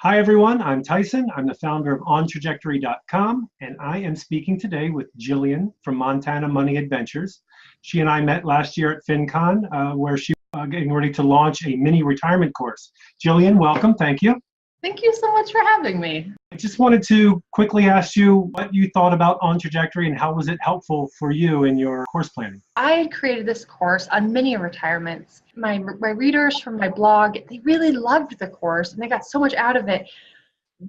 Hi, everyone. I'm Tyson. I'm the founder of OnTrajectory.com, and I am speaking today with Jillian from Montana Money Adventures. She and I met last year at FinCon, where she was getting ready to launch a mini retirement course. Jillian, welcome. Thank you. Thank you so much for having me. I just wanted to quickly ask you what you thought about OnTrajectory and how was it helpful for you in your course planning? I had created this course on mini retirements. My readers from my blog, they really loved the course and they got so much out of it.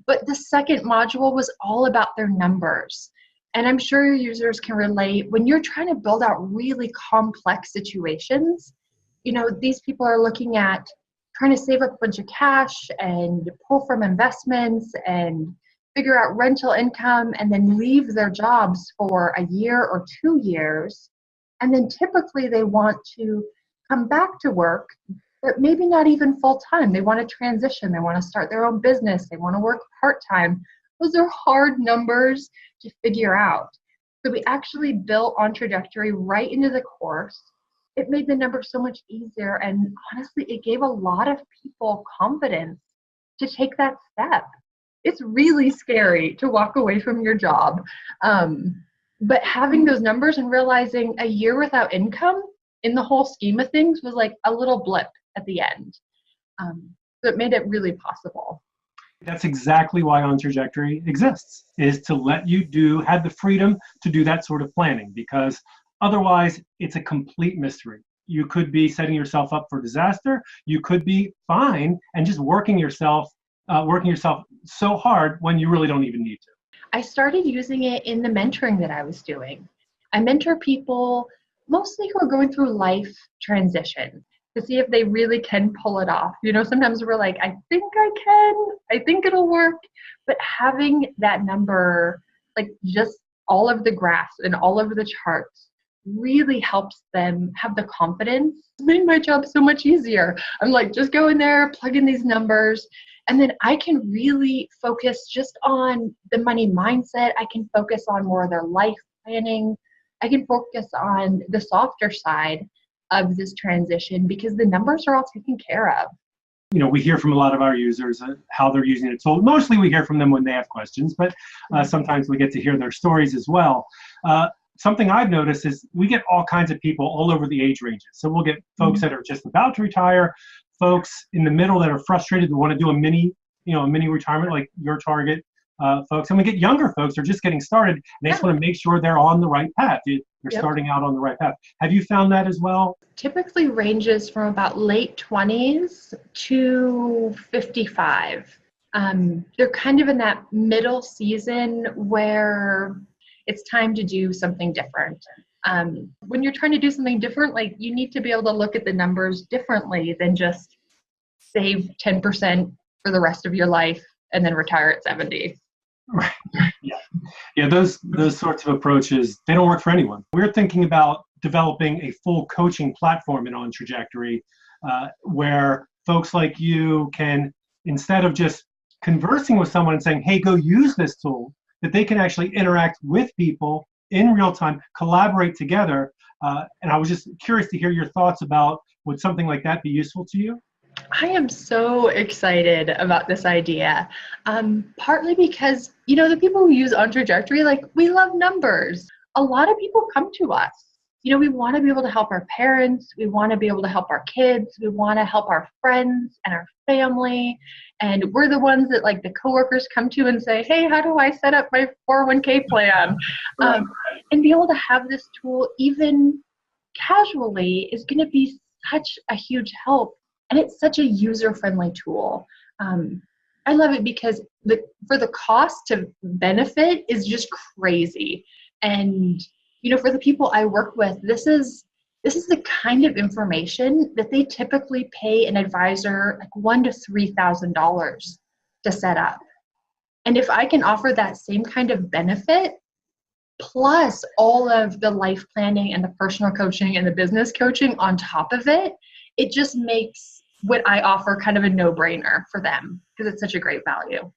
But the second module was all about their numbers. And I'm sure your users can relate. When you're trying to build out really complex situations, these people are looking at trying to save up a bunch of cash and pull from investments and figure out rental income and then leave their jobs for a year or 2 years. And then typically they want to come back to work, but maybe not even full time. They want to transition. They want to start their own business. They want to work part-time. Those are hard numbers to figure out. So we actually built OnTrajectory right into the course. It made the numbers so much easier, and honestly, it gave a lot of people confidence to take that step. It's really scary to walk away from your job, but having those numbers and realizing a year without income in the whole scheme of things was like a little blip at the end. So it made it really possible. That's exactly why OnTrajectory exists, is to let you have the freedom to do that sort of planning, because otherwise, it's a complete mystery. You could be setting yourself up for disaster. You could be fine and just working yourself so hard when you really don't even need to. I started using it in the mentoring that I was doing. I mentor people mostly who are going through life transition to see if they really can pull it off. Sometimes we're like, I think I can, I think it'll work. But having that number, like just all of the graphs and all of the charts, really helps them have the confidence. It made my job so much easier. I'm like, just go in there, plug in these numbers, and then I can really focus just on the money mindset. I can focus on more of their life planning. I can focus on the softer side of this transition because the numbers are all taken care of. We hear from a lot of our users how they're using it. So mostly we hear from them when they have questions, but sometimes we get to hear their stories as well. Something I've noticed is we get all kinds of people all over the age ranges. So we'll get folks that are just about to retire, folks in the middle that are frustrated who want to do a mini retirement like your target folks. And we get younger folks who are just getting started and they just want to make sure they're on the right path. They're starting out on the right path. Have you found that as well? Typically ranges from about late 20s to 55. They're kind of in that middle season where it's time to do something different. When you're trying to do something different, like you need to be able to look at the numbers differently than just save 10% for the rest of your life and then retire at 70. Right. Yeah. Those sorts of approaches, they don't work for anyone. We're thinking about developing a full coaching platform in OnTrajectory, where folks like you can, instead of just conversing with someone and saying, hey, go use this tool, that they can actually interact with people in real time, collaborate together. And I was just curious to hear your thoughts about, would something like that be useful to you? I am so excited about this idea, partly because, the people who use OnTrajectory, like we love numbers. A lot of people come to us. We want to be able to help our parents. We want to be able to help our kids. We want to help our friends and our family. And we're the ones that like the coworkers come to and say, hey, how do I set up my 401k plan? And be able to have this tool even casually is going to be such a huge help. And it's such a user-friendly tool. I love it because for the cost to benefit is just crazy. And for the people I work with, this is the kind of information that they typically pay an advisor like $1,000 to $3,000 to set up. And if I can offer that same kind of benefit, plus all of the life planning and the personal coaching and the business coaching on top of it, it just makes what I offer kind of a no-brainer for them because it's such a great value.